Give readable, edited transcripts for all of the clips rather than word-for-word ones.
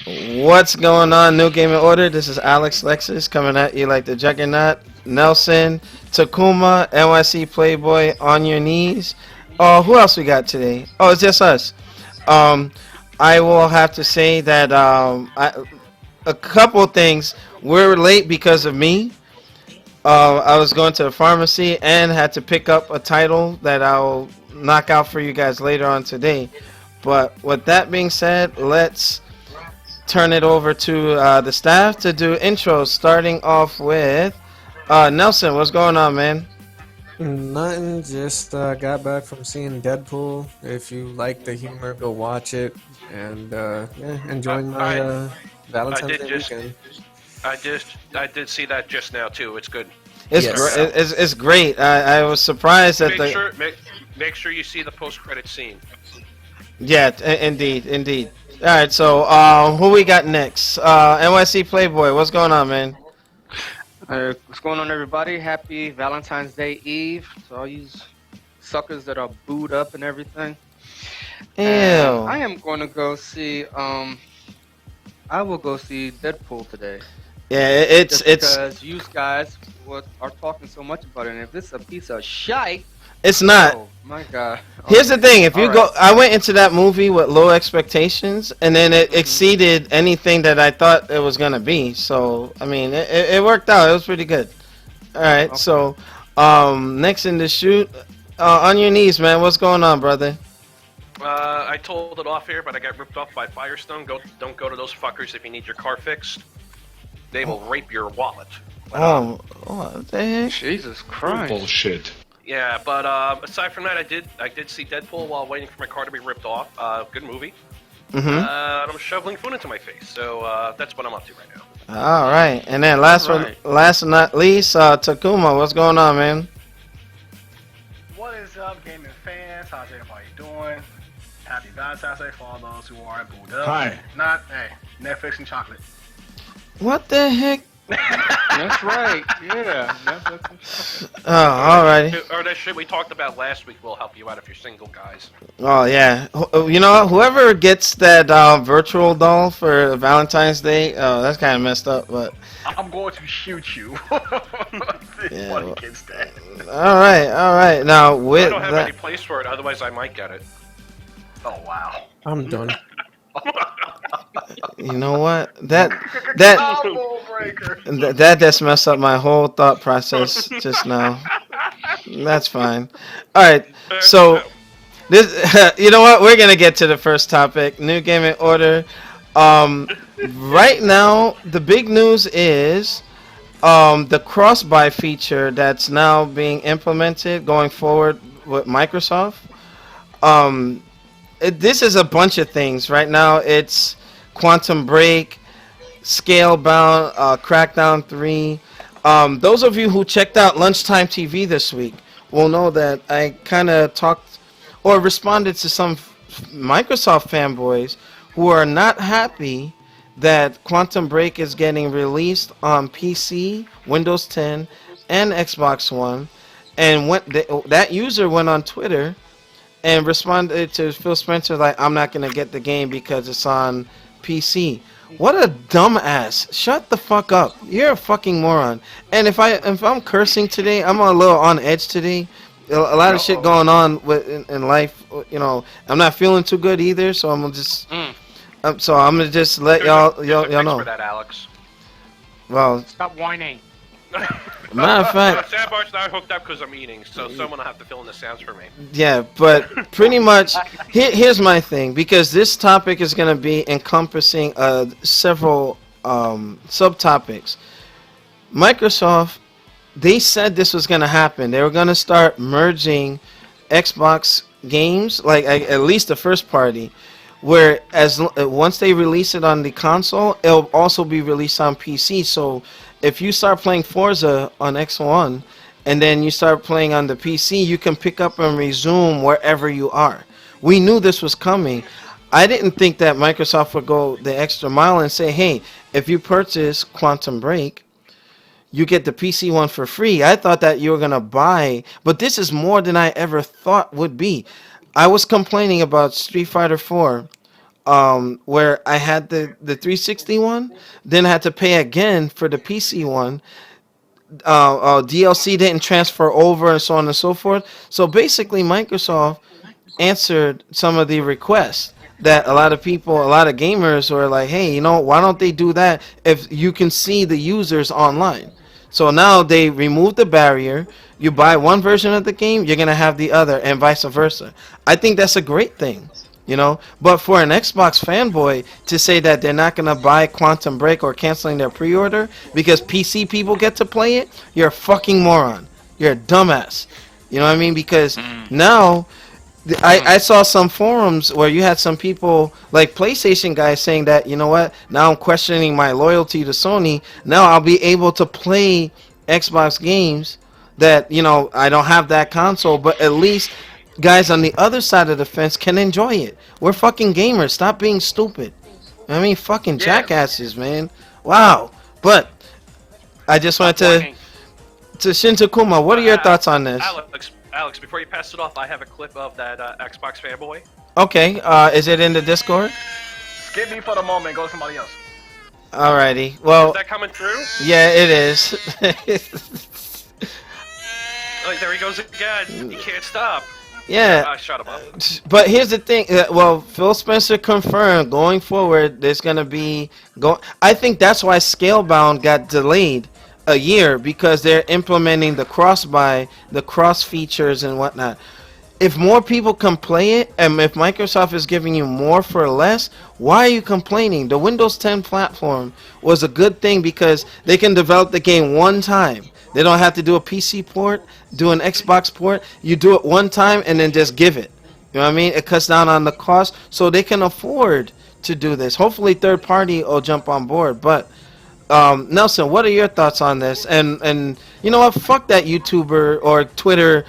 What's going on, New Gaming Order? This is Alex Lexus coming at you like the Juggernaut. Nelson, Takuma, NYC Playboy, on your knees. Oh, who else we got today? Oh, it's just us. Um, I will have to say that a couple things. We're late because of me. I was going to the pharmacy and had to pick up a title that I'll knock out for you guys later on today. But with that being said, let's turn it over to the staff to do intros, starting off with Nelson. What's going on, man? Nothing, just got back from seeing Deadpool. If you like the humor, go watch it. And yeah, enjoying my I Valentine's did Day just, weekend. I did see that just now too. It's good. It's Yes. it's great. I was surprised that Make sure you see the post credit scene. yeah, indeed. All right, so who we got next? NYC Playboy. What's going on, man? What's going on, everybody? Happy Valentine's Day Eve to all you suckers that are booed up and everything. Ew. And I am going to go see. I will go see Deadpool today. Yeah, Just it's because you guys are talking so much about it. And if this is a piece of shite, it's not. oh my god. Here's the thing: if you All go, right. I went into that movie with low expectations, and then it exceeded anything that I thought it was gonna be. So, I mean, it worked out. It was pretty good. All right, Okay. so next in the shoot, on your knees, man. What's going on, brother? I told it off here, but I got ripped off by Firestone. Don't go to those fuckers if you need your car fixed. They will rape your wallet. Oh, what the heck? Jesus Christ. Bullshit. Yeah, but aside from that, I did see Deadpool while waiting for my car to be ripped off. Good movie. Mm-hmm. And I'm shoveling food into my face, so that's what I'm up to right now. All right, and then last Alright. but not least, Takuma. What's going on, man? What is up, gaming fans? How's everybody doing? Happy Valentine's Day for all those who are booed up. Hi. Not, hey, Netflix and chocolate. What the heck? That's right. Yeah. That's Oh, alrighty. Or that shit we talked about last week will help you out if you're single, guys. Oh yeah. You know what? Whoever gets that virtual doll for Valentine's Day, that's kind of messed up. But I'm going to shoot you. Yeah, Funny well- kids day. all right. Now I with don't have that, any place for it, otherwise I might get it. Oh, wow. I'm done. you know what? That Combo breaker. that just messed up my whole thought process just now. That's fine. All right. So this, you know what? We're gonna get to the first topic. New gaming order. Right now, the big news is the cross-buy feature that's now being implemented going forward with Microsoft. This is a bunch of things. Right now, it's Quantum Break, Scalebound, Crackdown 3. Those of you who checked out Lunchtime TV this week will know that I kind of talked or responded to some Microsoft fanboys who are not happy that Quantum Break is getting released on PC, Windows 10, and Xbox One. And that user went on Twitter and responded to Phil Spencer like, I'm not going to get the game because it's on PC. What a dumbass. Shut the fuck up. You're a fucking moron. And if I'm cursing today, I'm a little on edge today. A lot of shit going on in life. You know, I'm not feeling too good either, so I'm gonna just so I'm gonna just let y'all There's a fix know. for that, Alex. Well, Stop whining. matter of fact, Soundbar's not hooked up because I'm eating, so someone will have to fill in the sounds for me. yeah, but pretty much here's my thing, because this topic is going to be encompassing several subtopics. Microsoft, they said this was going to happen. They were going to start merging Xbox games, like at least the first party, where once they release it on the console, it'll also be released on PC. So if you start playing Forza on X1 and then you start playing on the PC, you can pick up and resume wherever you are. We knew this was coming. I didn't think that Microsoft would go the extra mile and say, hey, if you purchase Quantum Break, you get the PC one for free. I thought that you were going to buy, but this is more than I ever thought would be. I was complaining about Street Fighter 4 where I had the 360 one, then I had to pay again for the PC one. DLC didn't transfer over, and so on and so forth. So basically, Microsoft answered some of the requests that a lot of people, a lot of gamers were like, hey, why don't they do that if you can see the users online? So now they removed the barrier. You buy one version of the game, you're going to have the other, and vice versa. I think that's a great thing. But for an Xbox fanboy to say that they're not going to buy Quantum Break or canceling their pre-order because PC people get to play it, you're a fucking moron. You're a dumbass. You know what I mean? Because now I saw some forums where you had some people like PlayStation guys saying that, you know what, now I'm questioning my loyalty to Sony. Now I'll be able to play Xbox games that, I don't have that console, but at least guys on the other side of the fence can enjoy it. We're fucking gamers. Stop being stupid. I mean, fucking jackasses, man. Wow. But I just wanted to Shin Takuma, what are your thoughts on this? Alex, before you pass it off, I have a clip of that Xbox fanboy. Okay, is it in the Discord? Skip me for the moment. Go to somebody else. Alrighty. Well, Is that coming through? yeah, it is. Oh, there he goes again. He can't stop. Yeah. Shut him up. But here's the thing. Well, Phil Spencer confirmed going forward there's going to be... I think that's why Scalebound got delayed a year, because they're implementing the cross-buy, the cross features and whatnot. If more people can play it, and if Microsoft is giving you more for less, why are you complaining? The Windows 10 platform was a good thing because they can develop the game one time. They don't have to do a PC port, do an Xbox port. You do it one time and then just give it. You know what I mean? It cuts down on the cost, so they can afford to do this. Hopefully third party will jump on board. But Nelson, what are your thoughts on this? And you know what? Fuck that YouTuber or Twitter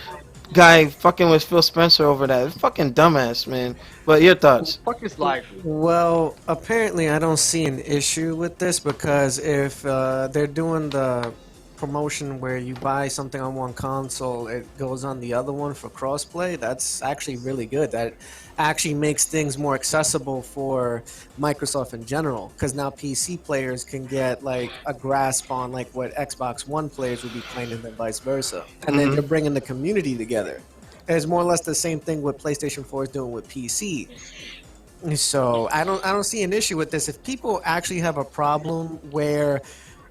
guy fucking with Phil Spencer over that. It's fucking dumbass, man. But your thoughts? Fuck his life. Well, apparently I don't see an issue with this, because if they're doing the promotion where you buy something on one console, it goes on the other one for crossplay, that's actually really good. That actually makes things more accessible for Microsoft in general, because now PC players can get like a grasp on like what Xbox One players would be playing, and then vice versa. And then they're bringing the community together. It's more or less the same thing what PlayStation 4 is doing with PC. So I don't see an issue with this. If people actually have a problem where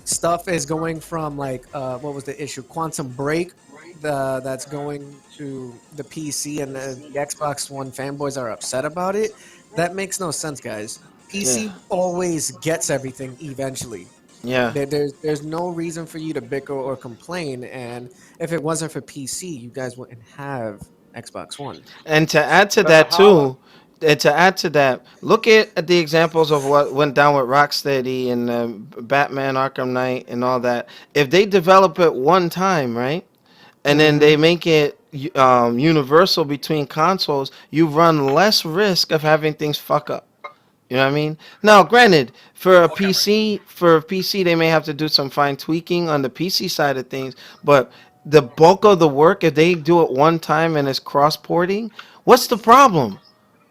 stuff is going from like what was the issue, Quantum Break, that's going to the PC, and the Xbox One fanboys are upset about it, that makes no sense, guys. PC always gets everything eventually. Yeah. There's no reason for you to bicker or complain, and if it wasn't for PC, you guys wouldn't have Xbox One. And to add to that too, look at the examples of what went down with Rocksteady and Batman Arkham Knight and all that. If they develop it one time, right, and then they make it universal between consoles, you run less risk of having things fuck up. You know what I mean? Now, granted, for a PC, they may have to do some fine tweaking on the PC side of things, but the bulk of the work, if they do it one time and it's cross-porting, what's the problem?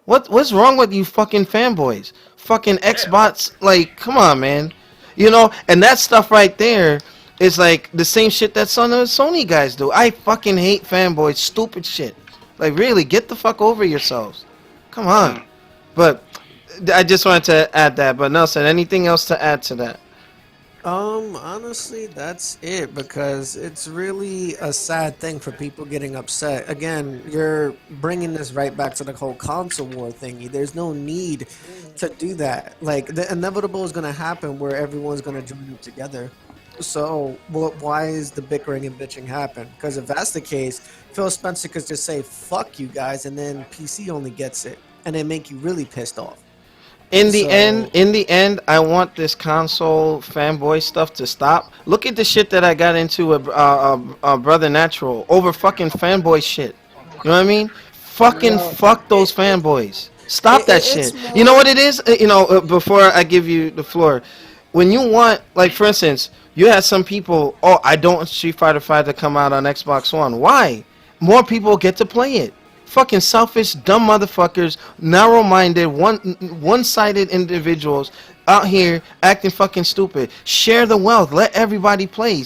What's wrong with you fucking fanboys? Fucking Xbox, like, come on, man. And that stuff right there is like the same shit that some of the Sony guys do. I fucking hate fanboys, stupid shit. Like, really, get the fuck over yourselves. Come on. But I just wanted to add that. But Nelson, anything else to add to that? Honestly, that's it, because it's really a sad thing for people getting upset. Again, you're bringing this right back to the whole console war thingy. There's no need to do that. Like, the inevitable is going to happen where everyone's going to join up together. So, why is the bickering and bitching happen? Because if that's the case, Phil Spencer could just say, fuck you guys, and then PC only gets it, and then make you really pissed off. In the end, I want this console fanboy stuff to stop. Look at the shit that I got into with Brother Natural over fucking fanboy shit. You know what I mean? Fuck those fanboys. Stop that shit. You know what it is? Before I give you the floor, when you want, like, for instance, you had some people, I don't want Street Fighter V to come out on Xbox One. Why? More people get to play it. Fucking selfish, dumb motherfuckers, narrow-minded, one-sided individuals out here acting fucking stupid. Share the wealth. Let everybody play.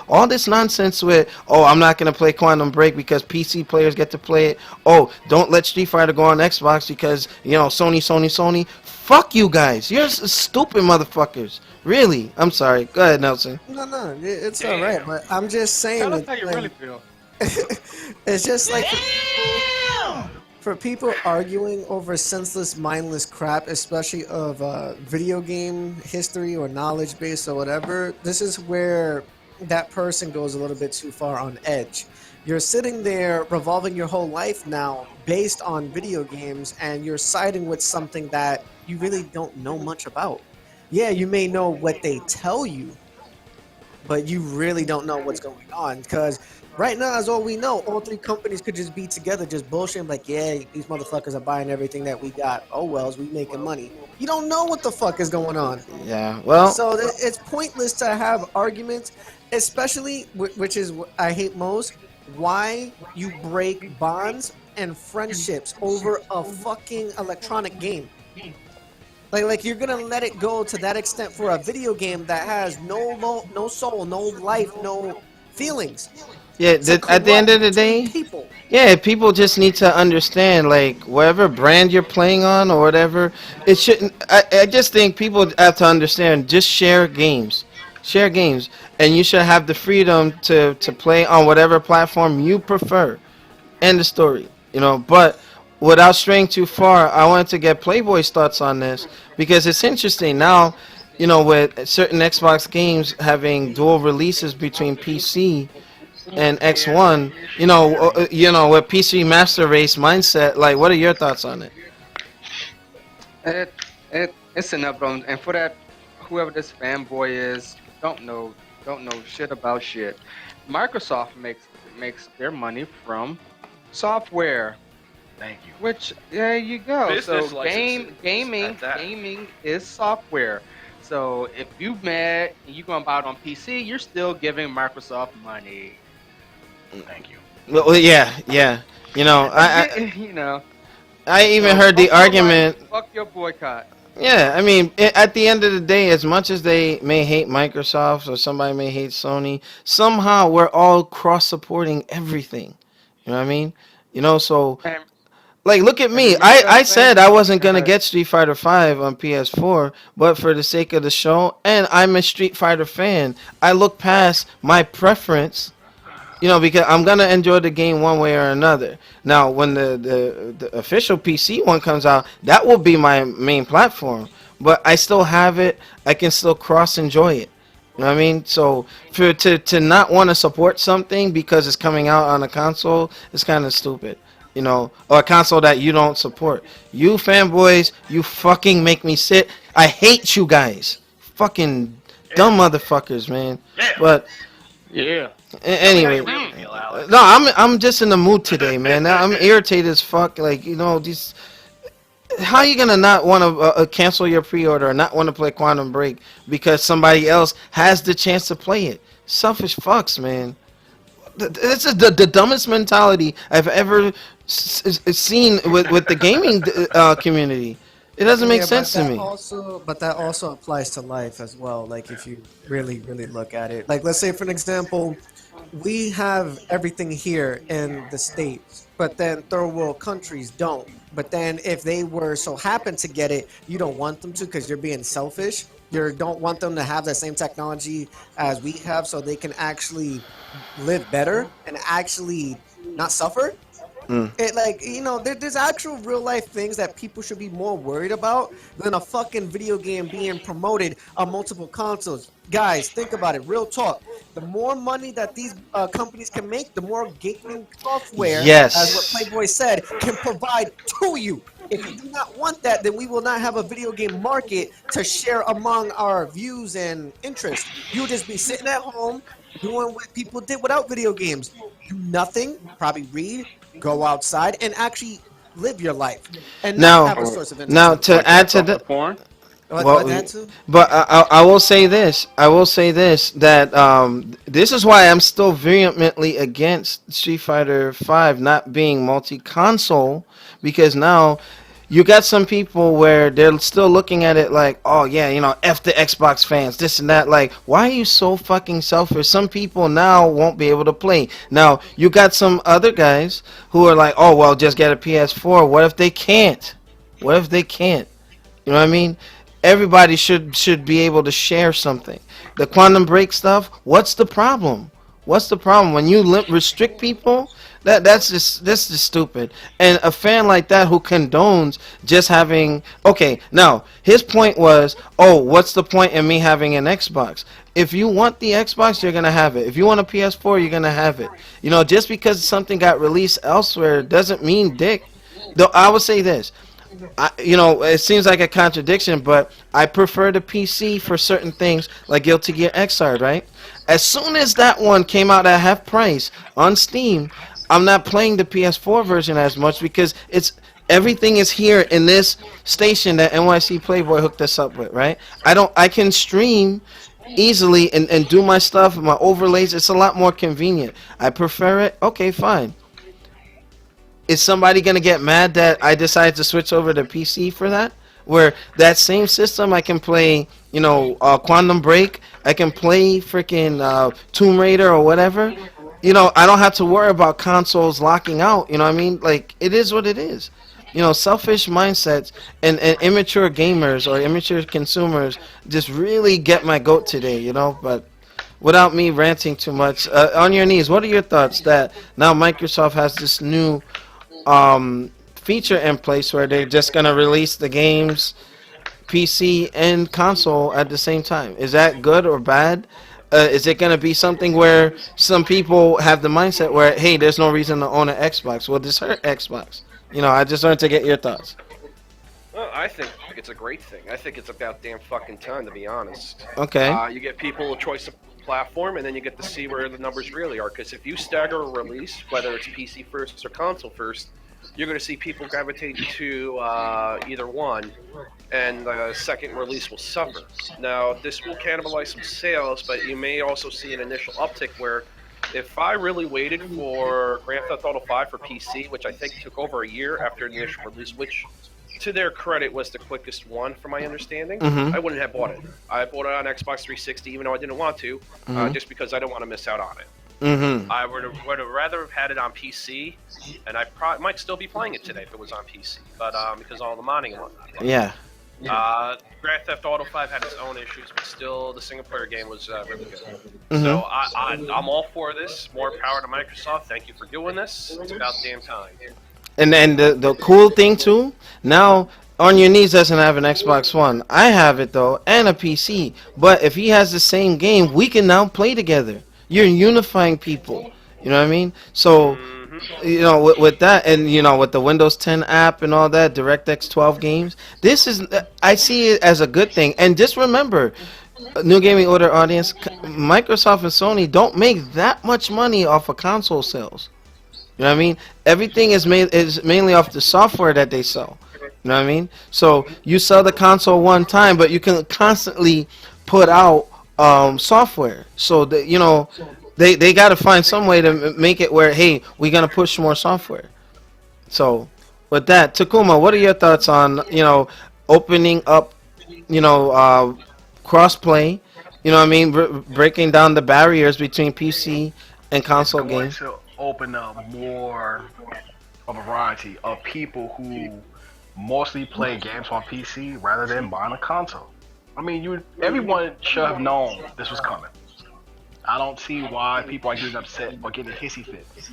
All this nonsense with, oh, I'm not gonna play Quantum Break because PC players get to play it. Oh, don't let Street Fighter go on Xbox because Sony. Fuck you guys. You're stupid motherfuckers. Really. I'm sorry. Go ahead, Nelson. No, it's all right. But I'm just saying Tell us that, how you like, really feel. it's just like for people arguing over senseless, mindless crap, especially of video game history or knowledge base or whatever. This is where that person goes a little bit too far on edge. You're sitting there revolving your whole life now based on video games, and you're siding with something that you really don't know much about. Yeah, you may know what they tell you, but you really don't know what's going on, because right now, as all we know, all three companies could just be together, just bullshitting like, yeah, these motherfuckers are buying everything that we got. Oh, well, we making money. You don't know what the fuck is going on. Yeah, well, So it's pointless to have arguments, especially, which is what I hate most, why you break bonds and friendships over a fucking electronic game. Like you're gonna let it go to that extent for a video game that has no soul, no life, no feelings. yeah. At the end of the day, People. yeah, people just need to understand, like, whatever brand you're playing on or whatever, it shouldn't. I just think people have to understand. Just share games, and you should have the freedom to play on whatever platform you prefer. End the story. But without straying too far, I wanted to get Playboy's thoughts on this because it's interesting now. With certain Xbox games having dual releases between PC and X1, with PC Master Race mindset. Like, what are your thoughts on it? It's enough, bro. And for that, whoever this fanboy is, don't know shit about shit. Microsoft makes their money from software. Thank you. Which there you go. Business So licenses gaming at that. is software. So if you mad and you gonna buy it on PC, you're still giving Microsoft money. Thank you. Well, yeah. I even So heard the fuck your argument. right, fuck your boycott. Yeah, I mean, at the end of the day, as much as they may hate Microsoft or somebody may hate Sony, somehow we're all cross-supporting everything. You know what I mean? So, And like, look at me. remember I that said thing? I wasn't going to Uh, get Street Fighter 5 on PS4, but for the sake of the show, and I'm a Street Fighter fan, I look past my preference, because I'm going to enjoy the game one way or another. Now, when the official PC one comes out, that will be my main platform. But I still have it. I can still cross-enjoy it. You know what I mean? So, to not want to support something because it's coming out on a console is kind of stupid. Or a console that you don't support. You fanboys, you fucking make me sit. I hate you guys. Fucking dumb motherfuckers, man. Yeah. But yeah. anyway, How you really feel, Alex? no, I'm just in the mood today, man. I'm irritated as fuck. Like, these. How you gonna not want to cancel your pre-order or not want to play Quantum Break because somebody else has the chance to play it? Selfish fucks, man. This is the dumbest mentality I've ever seen with the gaming community. It doesn't make sense to me. But that also applies to life as well. Like, if you really, really look at it. Like, let's say, for an example, we have everything here in the States, but then third world countries don't. But then if they were so happen to get it, you don't want them to because you're being selfish. You don't want them to have the same technology as we have so they can actually live better and actually not suffer. There's actual real life things that people should be more worried about than a fucking video game being promoted on multiple consoles. Guys, think about it. Real talk. The more money that these companies can make, the more gaming software, Yes. as what Playboy said, can provide to you. If you do not want that, then we will not have a video game market to share among our views and interests. You'll just be sitting at home doing what people did without video games. Do nothing, probably read, go outside, and actually live your life. And Now- not have a source of Now, entertainment. to add to the porn. What Well, that too? but I will say this. I will say this that this is why I'm still vehemently against Street Fighter Five not being multi-console, because now you got some people where they're still looking at it like, oh yeah, f the Xbox fans, this and that. Like, why are you so fucking selfish? Some people now won't be able to play. Now you got some other guys who are like, oh well, just get a PS4. What if they can't? What if they can't? You know what I mean? Everybody should be able to share something. The quantum break stuff. What's the problem? What's the problem when you restrict people? That's just stupid. And a fan like that who condones just having, okay, now his point was, oh, what's the point in me having an Xbox? If you want the Xbox, you're gonna have it. If you want a PS4, you're gonna have it. Just because something got released elsewhere doesn't mean dick. Though I would say this. It seems like a contradiction, but I prefer the PC for certain things, like Guilty Gear Xrd, right? As soon as that one came out at half price on Steam, I'm not playing the PS4 version as much because everything is here in this station that NYC Playboy hooked us up with, right? I can stream easily and do my stuff, my overlays. It's a lot more convenient. I prefer it. Okay, fine. Is somebody gonna get mad that I decided to switch over to PC for that? Where that same system I can play, Quantum Break, I can play freaking Tomb Raider or whatever. I don't have to worry about consoles locking out. You know what I mean? Like, it is what it is. Selfish mindsets and immature gamers or immature consumers just really get my goat today. But without me ranting too much, on your knees, what are your thoughts that now Microsoft has this new feature in place where they're just gonna release the games PC and console at the same time? Is that good or bad? Is it gonna be something where some people have the mindset where, hey, there's no reason to own an Xbox? Well, this hurt Xbox. I just wanted to get your thoughts. Well, I think it's a great thing. I think it's about damn fucking time, to be honest. Okay. You get people a choice of platform, and then you get to see where the numbers really are. Because if you stagger a release, whether it's PC first or console first, you're going to see people gravitate to either one, and the second release will suffer. Now, this will cannibalize some sales, but you may also see an initial uptick where if I really waited for Grand Theft Auto 5 for PC, which I think took over a year after the initial release, which to their credit was the quickest one from my understanding, I wouldn't have bought it. I bought it on Xbox 360 even though I didn't want to, just because I don't want to miss out on it. I would have rather have had it on PC, and I might still be playing it today if it was on PC, but because all the modding and whatnot. Yeah. Grand Theft Auto 5 had its own issues, but still the single-player game was really good. So I'm all for this. More power to Microsoft. Thank you for doing this. It's about damn time. And the cool thing too, now On Your Knees doesn't have an Xbox One. I have it though, and a PC. But if he has the same game, we can now play together. You're unifying people. You know what I mean? So, with that, and with the Windows 10 app and all that, DirectX 12 games, I see it as a good thing. And just remember, New Gaming Order audience, Microsoft and Sony don't make that much money off of console sales. You know what I mean? Everything is mainly off the software that they sell. You know what I mean? So you sell the console one time, but you can constantly put out software. So that they got to find some way to make it where, hey, we're gonna push more software. So with that, Takuma, what are your thoughts on opening up crossplay? You know what I mean? Breaking down the barriers between PC and console games. To open up more of a variety of people who mostly play games on PC rather than buying a console. I mean, everyone should have known this was coming. I don't see why people are getting upset or getting hissy fits.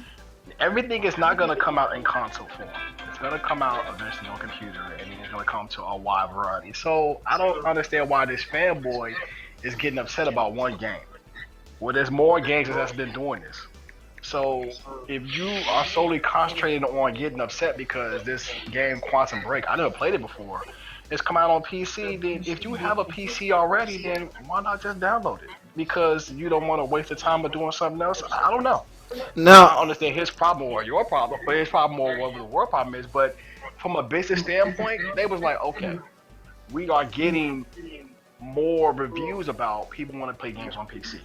Everything is not going to come out in console form. It's going to come out eventually on computer, and it's going to come to a wide variety. So I don't understand why this fanboy is getting upset about one game. Well, there's more games that's been doing this. So if you are solely concentrated on getting upset because this game Quantum Break, I never played it before, it's come out on PC, then if you have a PC already, then why not just download it? Because you don't want to waste the time of doing something else? I don't know. No, I understand his problem or your problem, but his problem or whatever the world problem is. But from a business standpoint, they was like, okay, we are getting more reviews about people want to play games on PC.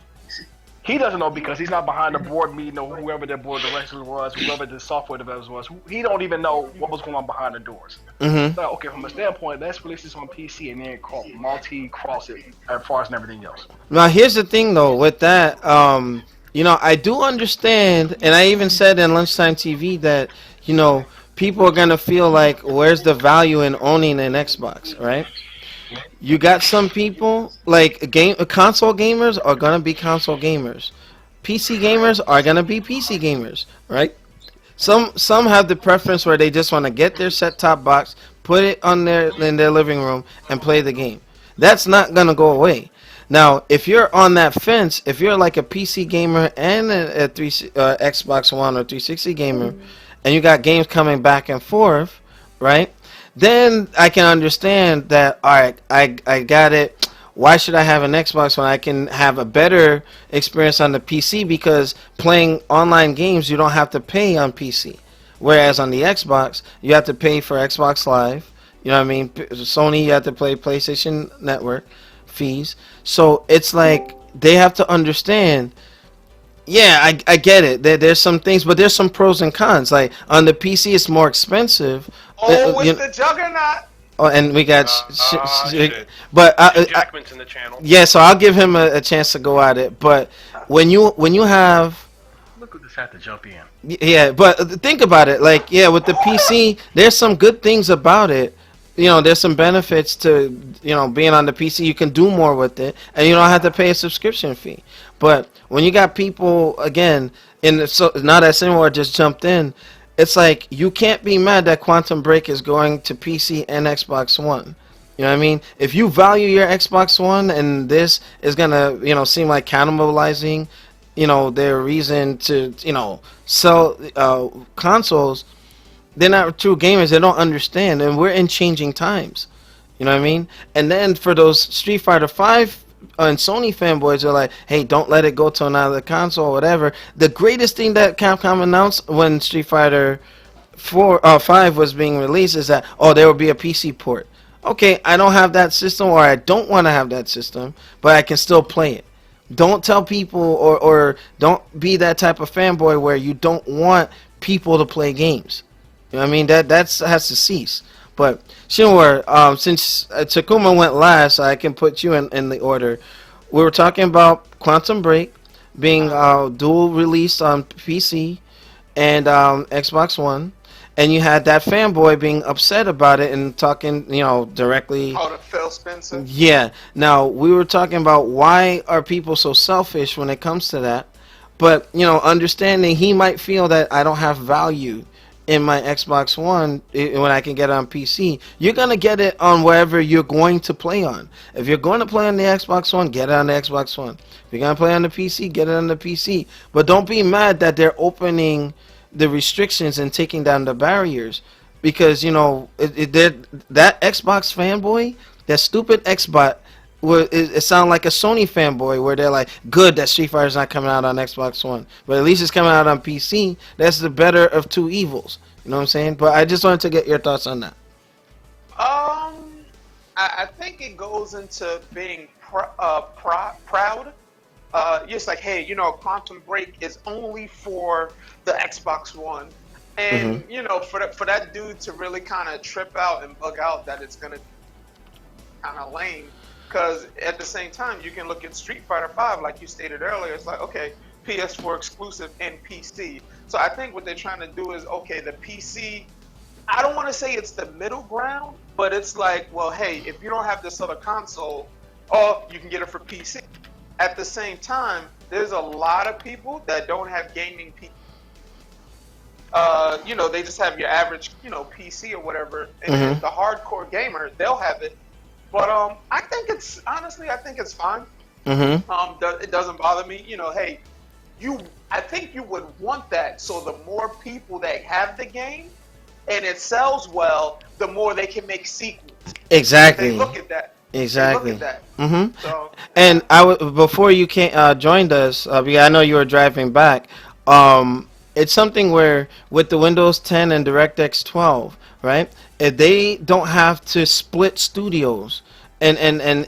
He doesn't know because he's not behind the board meeting or whoever the board director was, whoever the software developers was. He don't even know what was going on behind the doors. Mm-hmm. So, okay, from a standpoint, let's release this on PC and then multi-cross it as far as everything else. Now, here's the thing, though, with that, I do understand, and I even said in Lunchtime TV that, people are going to feel like, where's the value in owning an Xbox, right? You got some people, like console gamers are going to be console gamers. PC gamers are going to be PC gamers, right? Some have the preference where they just want to get their set-top box, put it in their living room, and play the game. That's not going to go away. Now, if you're on that fence, if you're like a PC gamer and a Xbox One or 360 gamer, and you got games coming back and forth, right? Then I can understand that, all right, I got it. Why should I have an Xbox when I can have a better experience on the PC? Because playing online games, you don't have to pay on PC. Whereas on the Xbox, you have to pay for Xbox Live. You know what I mean? Sony, you have to pay PlayStation Network fees. So it's like they have to understand, yeah, I get it. There's some things, but there's some pros and cons. Like on the PC, it's more expensive. Oh, it's the juggernaut. Oh, and we got, Shit. but Jackman's in the channel. yeah. So I'll give him a chance to go at it. But when you have, Look who just had to jump in. yeah. But think about it. Like, yeah, with the PC, there's some good things about it. There's some benefits to being on the PC. You can do more with it, and you don't have to pay a subscription fee. But when you got people again now that Sinwar just jumped in. It's like you can't be mad that Quantum Break is going to PC and Xbox One. You know what I mean? If you value your Xbox One and this is gonna, seem like cannibalizing, their reason to, sell consoles, they're not true gamers. They don't understand, and we're in changing times. You know what I mean? And then for those Street Fighter 5 and Sony fanboys are like, hey, don't let it go to another console or whatever. The greatest thing that Capcom announced when Street Fighter 5 was being released is that, there will be a PC port. Okay, I don't have that system, or I don't want to have that system, but I can still play it. Don't tell people, or don't be that type of fanboy where you don't want people to play games. You know what I mean? That has to cease. But Shinwar, since Takuma went last, I can put you in the order. We were talking about Quantum Break being dual released on PC and Xbox One, and you had that fanboy being upset about it and talking, directly. Oh, the Phil Spencer. Yeah. Now we were talking about why are people so selfish when it comes to that, but understanding he might feel that I don't have value in my Xbox One when I can get it on PC. You're going to get it on wherever you're going to play on. If you're going to play on the Xbox One, get it on the Xbox One. If you're going to play on the PC, get it on the PC. But don't be mad that they're opening the restrictions and taking down the barriers. Because, that Xbox fanboy, that stupid Xbot, it sounds like a Sony fanboy where they're like, good that Street Fighter's not coming out on Xbox One, but at least it's coming out on PC. That's the better of two evils. You know what I'm saying? But I just wanted to get your thoughts on that. I think it goes into being proud. Just like, hey, Quantum Break is only for the Xbox One, and for that dude to really kind of trip out and bug out that it's gonna kind of lame. Because at the same time, you can look at Street Fighter 5, like you stated earlier. It's like, okay, PS4 exclusive and PC. So I think what they're trying to do is, okay, the PC, I don't want to say it's the middle ground, but it's like, well, hey, if you don't have this other console, you can get it for PC. At the same time, there's a lot of people that don't have gaming PC. They just have your average, PC or whatever. And the hardcore gamer, they'll have it. But I think it's fine. It doesn't bother me. Hey, I think you would want that. So the more people that have the game and it sells well, the more they can make sequels. Exactly. They look at that. Exactly. They look at that. So, and before you joined us, because I know you were driving back. It's something where with the Windows 10 and DirectX 12, right? if they don't have to split studios and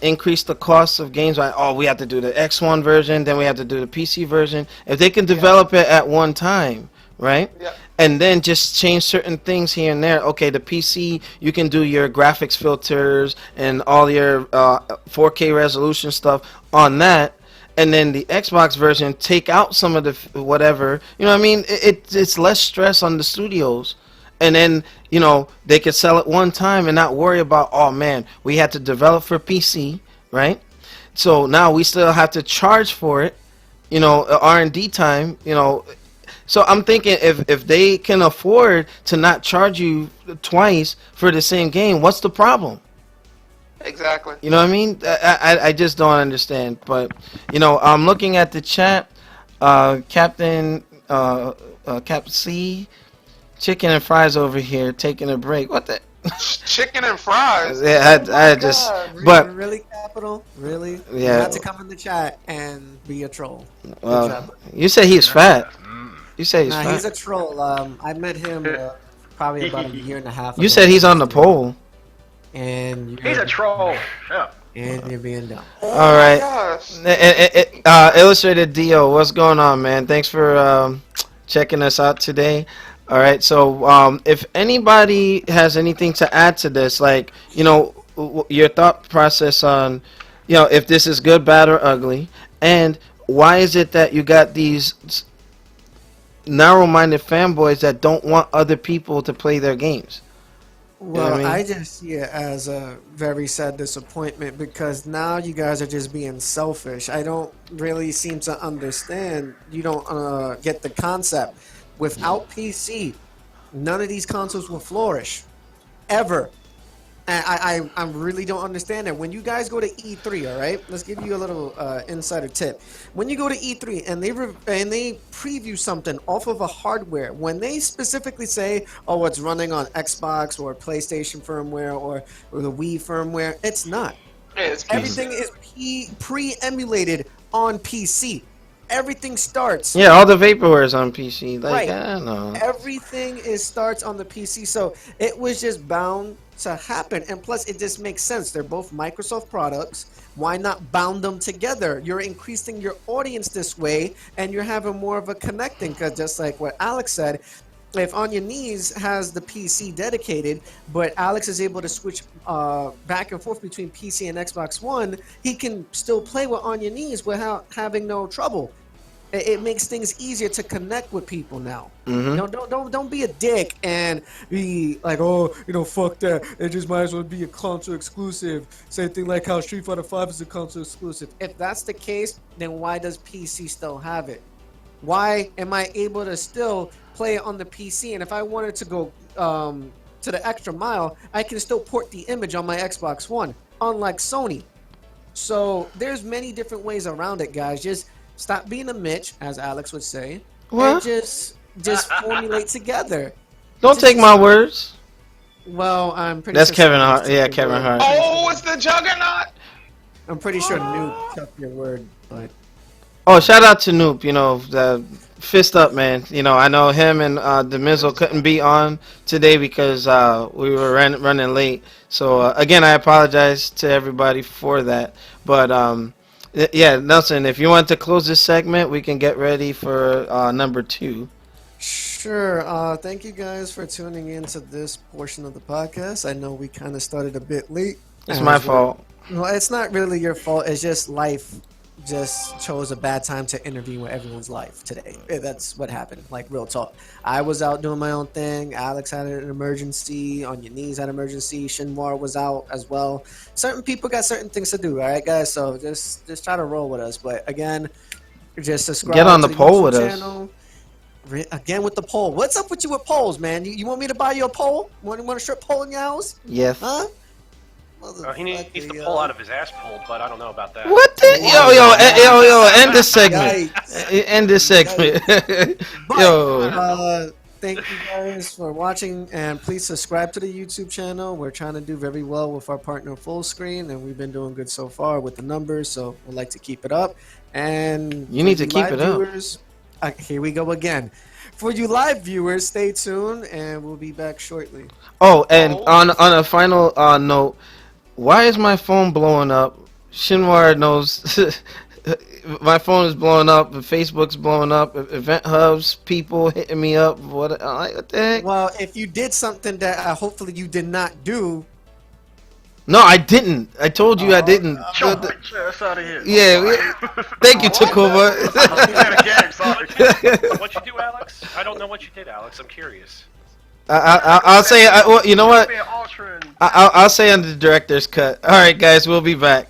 increase the cost of games, like, oh, we have to do the X1 version, then we have to do the PC version. If they can develop it at one time, right? Yeah. And then just change certain things here and there. Okay, the PC, you can do your graphics filters and all your 4K resolution stuff on that. And then the Xbox version, take out some of the whatever. You know what I mean? It's less stress on the studios. And then, you know, they could sell it one time and not worry about, oh man, we had to develop for PC, right? So now we still have to charge for it, you know, R&D time, you know. So I'm thinking if they can afford to not charge you twice for the same game, what's the problem? Exactly. You know what I mean? I just don't understand. But, you know, I'm looking at the chat. Captain C, chicken and fries over here taking a break. What the? Chicken and fries. Yeah, Oh my I just. God. But really, Capital, really, Yeah. not to come in the chat and be a troll. Good well, job. you say he's fat. You say he's Nah, fat. he's a troll. I met him probably about a year and a half ago. You said he's on the pole. And He's a troll. Shut up. And you're being dumb. All right. Gosh. Illustrated Dio, what's going on, man? Thanks for checking us out today. All right. So, if anybody has anything to add to this, like, you know, your thought process on, you know, if this is good, bad, or ugly, and why is it that you got these narrow-minded fanboys that don't want other people to play their games? Well, I mean? I just see it as a very sad disappointment because now you guys are just being selfish. I don't really seem to understand. You don't get the concept. Without PC, none of these consoles will flourish. Ever. And I really don't understand that. When you guys go to E3, all right? Let's give you a little insider tip. When you go to E3 and they preview something off of a hardware, when they specifically say, oh, it's running on Xbox or PlayStation firmware or the Wii firmware, it's not. Yeah, it's PC. Everything is pre-emulated on PC. Everything starts. Yeah, all the vaporware is on PC. Like, Right. I don't know. Everything starts on the PC, so it was just bound to happen. And plus, it just makes sense. They're both Microsoft products. Why not bound them together? You're increasing your audience this way, and you're having more of a connecting. Because just like what Alex said, if On Your Knees has the PC dedicated, but Alex is able to switch back and forth between PC and Xbox One, he can still play with On Your Knees without having no trouble. It makes things easier to connect with people now. Mm-hmm. You know, don't be a dick and be like, oh, you know, fuck that. It just might as well be a console exclusive. Same thing like how Street Fighter V is a console exclusive. If that's the case, then why does PC still have it? Why am I able to still play it on the PC? And if I wanted to go to the extra mile, I can still port the image on my Xbox One, unlike Sony. So there's many different ways around it, guys. Just stop being a Mitch, as Alex would say, and just formulate together. Don't take my words. Well, I'm pretty That's sure Kevin someone Hart. took Yeah, your Kevin word. Hart. Oh, it's the Juggernaut. I'm pretty sure Nuke took your word, but Oh, shout out to Noop. You know, the fist up, man. You know, I know him and the Mizzle couldn't be on today because we were running late. So again, I apologize to everybody for that. But yeah, Nelson, if you want to close this segment, we can get ready for number 2. sure. Thank you guys for tuning in to this portion of the podcast. I know we kind of started a bit late. It's my as well. fault. Well, it's not really your fault. It's just life just chose a bad time to intervene with everyone's life today. That's what happened, like real talk. I was out doing my own thing. Alex had an emergency. On Your Knees had an emergency. Shinwar was out as well. Certain people got certain things to do, all right, guys? So just try to roll with us. But again, just subscribe. Get on to the poll YouTube with us. channel. Again with the poll. What's up with you with polls, man? You want me to buy you a poll? Want a strip poll in your house? Yes. Huh? He needs to pull out of his ass pulled, but I don't know about that. What the? Yo, end this segment. Yikes. End this segment. But, Yo. thank you guys for watching, and please subscribe to the YouTube channel. We're trying to do very well with our partner Full Screen, and we've been doing good so far with the numbers, so we'd like to keep it up. And You need to for keep live it up. viewers, here we go again. For you live viewers, stay tuned, and we'll be back shortly. Oh, and on a final note, why is my phone blowing up? Shinwar knows. My phone is blowing up. Facebook's blowing up. Event hubs, people hitting me up. What the heck? Well, if you did something that hopefully you did not do. No, I didn't. I told you I didn't. Sure, let's out of here. Yeah. Thank you, Takuma. What you do, Alex? I don't know what you did, Alex. I'm curious. I'll say. Well, you know what? I'll say on the director's cut. All right, guys, we'll be back.